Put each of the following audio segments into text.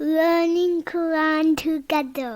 learning Quran together.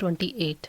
28।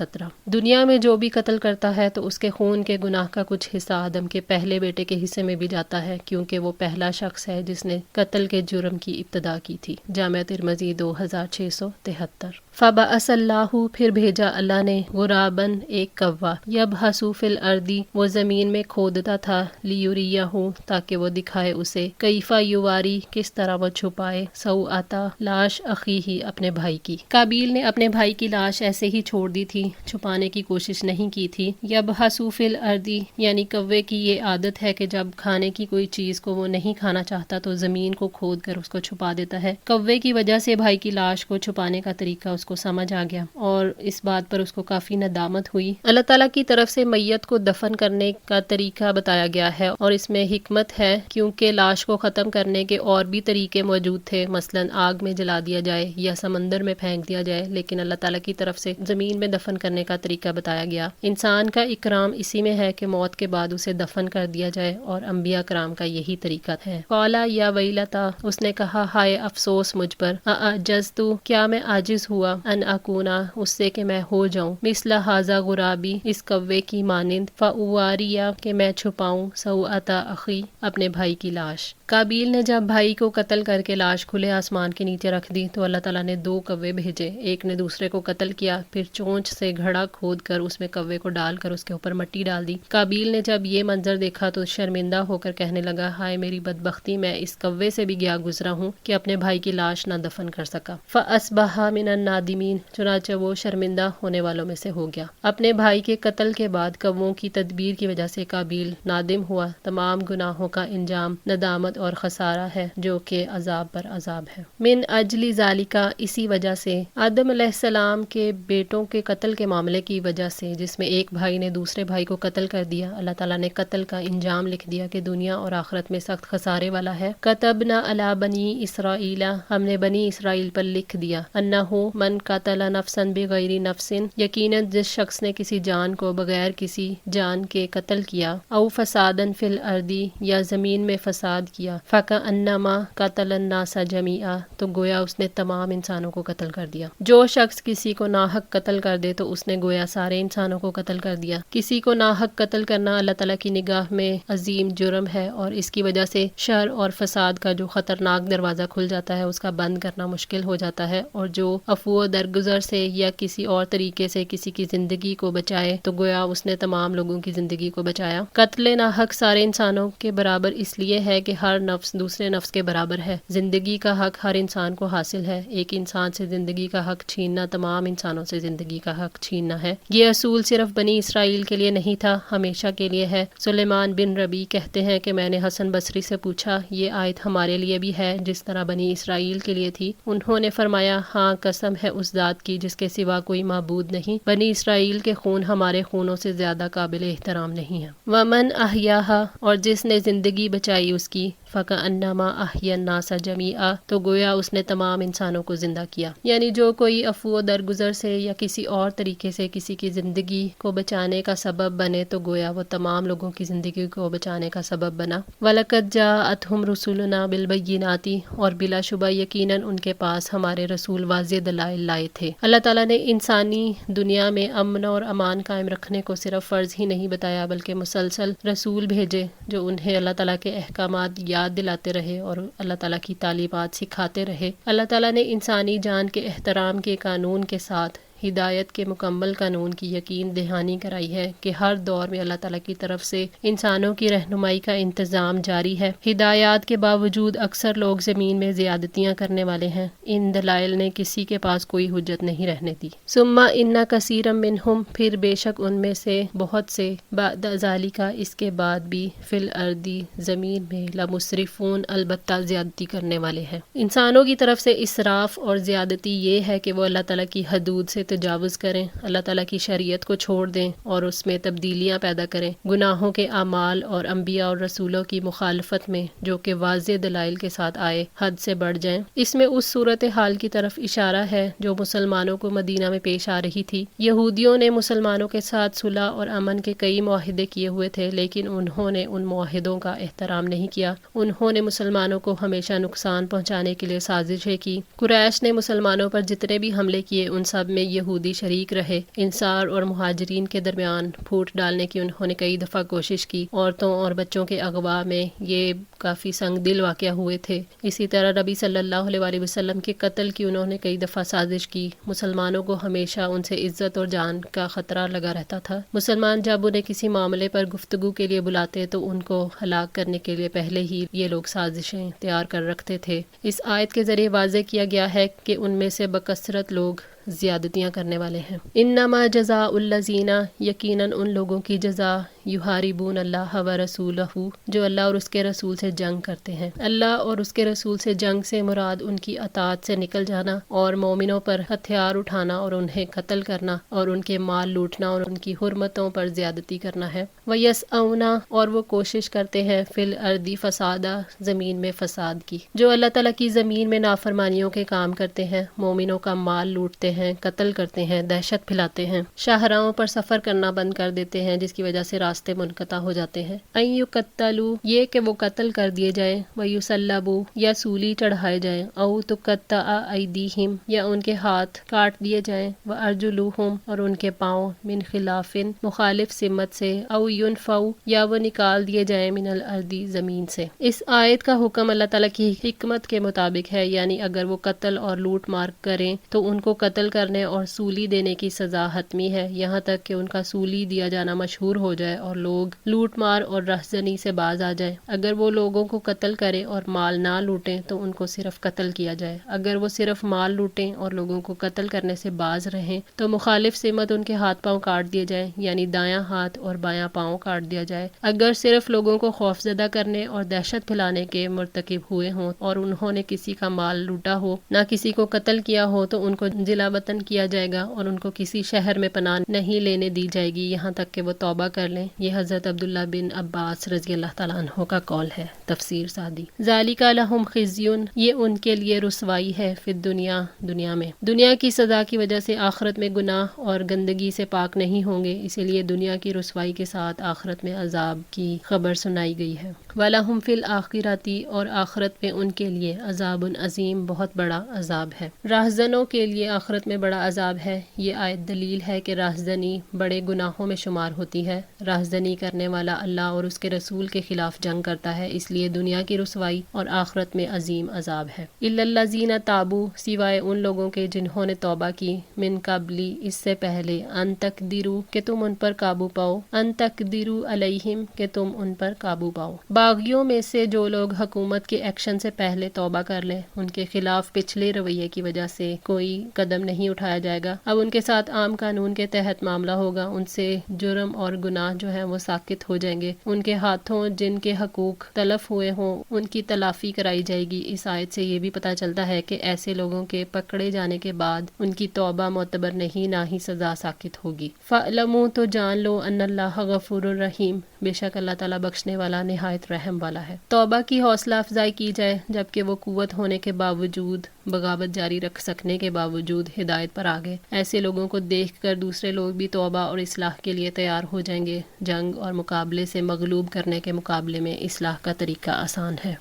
17۔ دنیا میں جو بھی قتل کرتا ہے تو اس کے خون کے گناہ کا کچھ حصہ آدم کے پہلے بیٹے کے حصے میں بھی جاتا ہے، کیونکہ وہ پہلا شخص ہے جس نے قتل کے جرم کی ابتدا کی تھی۔ جامع ترمذی 2673۔ فبعث اللہ، پھر بھیجا اللہ نے، غراباً ایک کوا، یبحث فی الارض، وہ زمین میں کھودتا تھا، لیریہ، تاکہ وہ دکھائے اسے، کیف یواری، کس طرح وہ چھپائے، سوءتا، لاش، اخیہ، اپنے بھائی کی۔ قابیل نے اپنے بھائی کی لاش ایسے ہی چھوڑ دی تھی، چھپانے کی کوشش نہیں کی تھی۔ یبحث فی الارض یعنی کوے کی یہ عادت ہے کہ جب کھانے کی کوئی چیز کو وہ نہیں کھانا چاہتا تو زمین کو کھود کر اس کو چھپا دیتا ہے۔ کوے کی وجہ سے بھائی کی لاش کو چھپانے کا طریقہ اس کو سمجھ آ گیا اور اس بات پر اس کو کافی ندامت ہوئی۔ اللہ تعالیٰ کی طرف سے میت کو دفن کرنے کا طریقہ بتایا گیا ہے اور اس میں حکمت ہے، کیونکہ لاش کو ختم کرنے کے اور بھی طریقے موجود تھے، مثلا آگ میں جلا دیا جائے یا سمندر میں پھینک دیا جائے، لیکن اللہ تعالیٰ کی طرف سے زمین میں دفن کرنے کا طریقہ بتایا گیا۔ انسان کا اکرام اسی میں ہے کہ موت کے بعد اسے دفن کر دیا جائے، اور انبیاء کرام کا یہی طریقہ ہے۔ قالا یا ویلتا، اس نے کہا ہائے افسوس مجھ پر، اعجزت، کیا میں عاجز ہوا، ان اکونا، اس سے کہ میں ہو جاؤں، مثل ھذا غرابی، اس کوے کی مانند، فاواریا، کہ میں چھپاؤں، سوءتا اخی، اپنے بھائی کی لاش۔ قابیل نے جب بھائی کو قتل کر کے لاش کھلے آسمان کے نیچے رکھ دی تو اللہ تعالیٰ نے 2 کوے بھیجے، ایک نے دوسرے کو قتل کیا، پھر چونچ سے گھڑا کھود کر اس میں کوے کو ڈال کر اس کے اوپر مٹی ڈال دی۔ قابیل نے جب یہ منظر دیکھا تو شرمندہ ہو کر کہنے لگا ہائے میری بدبختی، میں اس کوے سے بھی گیا گزرا ہوں کہ اپنے بھائی کی لاش نہ دفن کر سکا۔ فاصبح من النادمین، چنانچہ وہ شرمندہ ہونے والوں میں سے ہو گیا۔ اپنے بھائی کے قتل کے بعد کووں کی تدبیر کی وجہ سے قابیل نادم ہوا، تمام گناہوں کا انجام ندامت اور خسارہ ہے جو کہ عذاب پر عذاب ہے۔ من اجل ذالکا، اسی وجہ سے، آدم علیہ السلام کے بیٹوں کے قتل کے معاملے کی وجہ سے، جس میں ایک بھائی نے دوسرے بھائی کو قتل کر دیا، اللہ تعالیٰ نے قتل کا انجام لکھ دیا کہ دنیا اور آخرت میں سخت خسارے والا ہے۔ کتبنا علی بنی اسرائیل، ہم نے بنی اسرائیل پر لکھ دیا، انہو من قتل نفسا بغیر نفس، یقیناً جس شخص نے کسی جان کو بغیر کسی جان کے قتل کیا، او فسادا فی الارض، یا زمین میں فساد کیا، فکأنما قتل الناس جمیعا، تو گویا اس نے تمام انسانوں کو قتل کر دیا۔ جو شخص کسی کو ناحق قتل کر دے تو اس نے گویا سارے انسانوں کو قتل کر دیا۔ کسی کو ناحق قتل کرنا اللہ تعالیٰ کی نگاہ میں عظیم جرم ہے، اور اس کی وجہ سے شر اور فساد کا جو خطرناک دروازہ کھل جاتا ہے اس کا بند کرنا مشکل ہو جاتا ہے، اور جو عفو و درگزر سے یا کسی اور طریقے سے کسی کی زندگی کو بچائے تو گویا اس نے تمام لوگوں کی زندگی کو بچایا۔ قتل ناحق سارے انسانوں کے برابر اس لیے ہے کہ ہر نفس دوسرے نفس کے برابر ہے۔ زندگی کا حق ہر انسان کو حاصل ہے، ایک انسان سے زندگی کا حق چھیننا تمام انسانوں سے زندگی کا حق چھیننا ہے۔ یہ اصول صرف بنی اسرائیل کے لیے نہیں تھا، ہمیشہ کے لیے ہے۔ سلیمان بن ربی کہتے ہیں کہ میں نے حسن بصری سے پوچھا یہ آیت ہمارے لیے بھی ہے جس طرح بنی اسرائیل کے لیے تھی؟ انہوں نے فرمایا ہاں، قسم ہے اس ذات کی جس کے سوا کوئی معبود نہیں، بنی اسرائیل کے خون ہمارے خونوں سے زیادہ قابل احترام نہیں ہے۔ ومن احیاہا، اور جس نے زندگی بچائی اس کی، فکأنما احیا الناس جمیعا، تو گویا اس نے تمام انسانوں کو زندہ کیا۔ یعنی جو کوئی عفو و درگزر سے یا کسی اور طریقے سے کسی کی زندگی کو بچانے کا سبب بنے تو گویا وہ تمام لوگوں کی زندگی کو بچانے کا سبب بنا۔ وَلَقَدْ جَاءَتْهُمْ رُسُلُنَا بِالْبَيِّنَاتِ، اور بلا شبہ یقیناً ان کے پاس ہمارے رسول واضح دلائل لائے تھے۔ اللہ تعالیٰ نے انسانی دنیا میں امن اور امان قائم رکھنے کو صرف فرض ہی نہیں بتایا بلکہ مسلسل رسول بھیجے جو انہیں اللہ تعالیٰ کے احکامات یاد دلاتے رہے اور اللہ تعالیٰ کی تعلیمات سکھاتے رہے۔ اللہ تعالیٰ نے انسانی جان کے احترام کے قانون کے ساتھ ہدایت کے مکمل قانون کی یقین دہانی کرائی ہے کہ ہر دور میں اللہ تعالیٰ کی طرف سے انسانوں کی رہنمائی کا انتظام جاری ہے۔ ہدایات کے باوجود اکثر لوگ زمین میں زیادتیاں کرنے والے ہیں، ان دلائل نے کسی کے پاس کوئی حجت نہیں رہنے دی۔ ثم ان کثیرا منہم، پھر بے شک ان میں سے بہت سے، بعد ذالک، اس کے بعد بھی، فی الارض، زمین میں، لمسرفون، البتہ زیادتی کرنے والے ہیں۔ انسانوں کی طرف سے اسراف اور زیادتی یہ ہے کہ وہ اللہ تعالیٰ کی حدود سے تجاوز کریں، اللہ تعالیٰ کی شریعت کو چھوڑ دیں اور اس میں تبدیلیاں پیدا کریں، گناہوں کے اعمال اور انبیاء اور رسولوں کی مخالفت میں جو کہ واضح دلائل کے ساتھ آئے حد سے بڑھ جائیں۔ اس میں اس صورتحال کی طرف اشارہ ہے جو مسلمانوں کو مدینہ میں پیش آ رہی تھی۔ یہودیوں نے مسلمانوں کے ساتھ صلح اور امن کے کئی معاہدے کیے ہوئے تھے، لیکن انہوں نے ان معاہدوں کا احترام نہیں کیا۔ انہوں نے مسلمانوں کو ہمیشہ نقصان پہنچانے کے لیے سازشیں کی۔ قریش نے مسلمانوں پر جتنے بھی حملے کیے ان سب میں یہودی شریک رہے۔ انصار اور مہاجرین کے درمیان پھوٹ ڈالنے کی انہوں نے کئی دفعہ کوشش کی۔ عورتوں اور بچوں کے اغوا میں یہ کافی سنگ دل واقعہ ہوئے تھے۔ اسی طرح نبی صلی اللہ علیہ وسلم کے قتل کی انہوں نے کئی دفعہ سازش کی۔ مسلمانوں کو ہمیشہ ان سے عزت اور جان کا خطرہ لگا رہتا تھا۔ مسلمان جب انہیں کسی معاملے پر گفتگو کے لیے بلاتے تو ان کو ہلاک کرنے کے لیے پہلے ہی یہ لوگ سازشیں تیار کر رکھتے تھے۔ اس آیت کے ذریعے واضح کیا گیا ہے کہ ان میں سے بکثرت لوگ زیادتیاں کرنے والے ہیں۔ انما جزاء الذین، یقیناً ان لوگوں کی جزا یحاربون اللہ و رسولہ، جو اللہ اور اس کے رسول سے جنگ کرتے ہیں۔ اللہ اور اس کے رسول سے جنگ سے مراد ان کی اطاعت سے نکل جانا اور مومنوں پر ہتھیار اٹھانا اور انہیں قتل کرنا اور ان کے مال لوٹنا اور ان کی حرمتوں پر زیادتی کرنا ہے۔ وَيَسْعَوْنَ، اور وہ کوشش کرتے ہیں، فِي الْأَرْضِ فسادا، زمین میں فساد کی۔ جو اللہ تعالیٰ کی زمین میں نافرمانیوں کے کام کرتے ہیں، مومنوں کا مال لوٹتے ہیں، قتل کرتے ہیں، دہشت پھیلاتے ہیں، شاہراہوں پر سفر کرنا بند کر دیتے ہیں جس کی وجہ سے راستے منقطع ہو جاتے ہیں۔ ان یقتلوا، یہ کہ وہ قتل کر دیے جائیں، ویسلبوا، یا سولی چڑھائے جائیں، او تقطع ایدیہم، یا ان کے ہاتھ کاٹ دیے جائیں، وارجلوہم، اور ان کے پاؤں، من خلاف، مخالف سمت سے، او ینفوا، یا وہ نکال دیے جائیں، من الارض، زمین سے۔ اس آیت کا حکم اللہ تعالیٰ کی حکمت کے مطابق ہے، یعنی اگر وہ قتل اور لوٹ مار کریں تو ان کو قتل کرنے اور سولی دینے کی سزا حتمی ہے، یہاں تک کہ ان کا سولی دیا جانا مشہور ہو جائے اور لوگ لوٹ مار اور رہزنی سے باز آ جائیں۔ اگر وہ لوگوں کو قتل کریں اور مال نہ لوٹیں تو ان کو صرف قتل کیا جائے۔ اگر وہ صرف مال لوٹیں اور لوگوں کو قتل کرنے سے باز رہیں تو مخالف سمت ان کے ہاتھ پاؤں کاٹ دیے جائیں، یعنی دایاں ہاتھ اور بایاں پاؤں کاٹ دیا جائے۔ اگر صرف لوگوں کو خوفزدہ کرنے اور دہشت پھیلانے کے مرتکب ہوئے ہوں اور انہوں نے کسی کا مال لوٹا ہو، نہ کسی کو قتل کیا ہو، تو ان کو جلا وطن کیا جائے گا اور ان کو کسی شہر میں پناہ نہیں لینے دی جائے گی یہاں تک کہ وہ توبہ کر لیں۔ یہ حضرت عبداللہ بن عباس رضی اللہ تعالیٰ عنہ کا قول ہے۔ تفسیر سعدی۔ ذالک لہم خزی، یہ ان کے لیے رسوائی ہے، فی الدنیا، دنیا میں، دنیا کی سزا کی وجہ سے آخرت میں گناہ اور گندگی سے پاک نہیں ہوں گے، اسی لیے دنیا کی رسوائی کے ساتھ آخرت میں عذاب کی خبر سنائی گئی ہے۔ وَلَهُمْ فِي الْآخِرَةِ، اور آخرت میں ان کے لیے عذاب عظیم، بہت بڑا عذاب ہے۔ راہزنوں کے لیے آخرت میں بڑا عذاب ہے۔ یہ آیت دلیل ہے کہ راہزنی بڑے گناہوں میں شمار ہوتی ہے۔ راہزنی کرنے والا اللہ اور اس کے رسول کے خلاف جنگ کرتا ہے، اس لیے دنیا کی رسوائی اور آخرت میں عظیم عذاب ہے۔ إِلَّا الَّذِينَ تَابُوا، سوائے ان لوگوں کے جنہوں نے توبہ کی، من قبل، اس سے پہلے، ان تقدروا، کہ تم ان پر قابو پاؤ، ان تقدروا علیہم، کہ تم ان پر قابو پاؤ۔ باغیوں میں سے جو لوگ حکومت کے ایکشن سے پہلے توبہ کر لیں، ان کے خلاف پچھلے رویے کی وجہ سے کوئی قدم نہیں اٹھایا جائے گا۔ اب ان کے ساتھ عام قانون کے تحت معاملہ ہوگا، ان سے جرم اور گناہ جو ہیں وہ ساقط ہو جائیں گے، ان کے ہاتھوں جن کے حقوق تلف ہوئے ہوں ان کی تلافی کرائی جائے گی۔ اس آیت سے یہ بھی پتہ چلتا ہے کہ ایسے لوگوں کے پکڑے جانے کے بعد ان کی توبہ معتبر نہیں، نہ ہی سزا ساقط ہوگی۔ فَاعْلَمُوا، تو جان لو، ان اللہ غفور الرحیم، بے شک اللہ تعالیٰ بخشنے والا نہایت رحم والا ہے۔ توبہ کی حوصلہ افزائی کی جائے جبکہ وہ قوت ہونے کے باوجود، بغاوت جاری رکھ سکنے کے باوجود ہدایت پر آگے۔ ایسے لوگوں کو دیکھ کر دوسرے لوگ بھی توبہ اور اصلاح کے لیے تیار ہو جائیں گے۔ جنگ اور مقابلے سے مغلوب کرنے کے مقابلے میں اصلاح کا طریقہ آسان ہے۔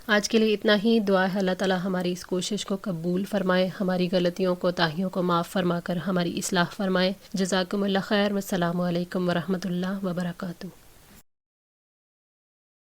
آج کے لیے اتنا ہی۔ دعا ہے اللہ تعالیٰ ہماری اس کوشش کو قبول فرمائے، ہماری غلطیوں کوتاہیوں کو معاف فرما کر ہماری اصلاح فرمائے۔ جزاکم اللہ خیر، والسلام علیکم ورحمۃ اللہ وبرکاتہ۔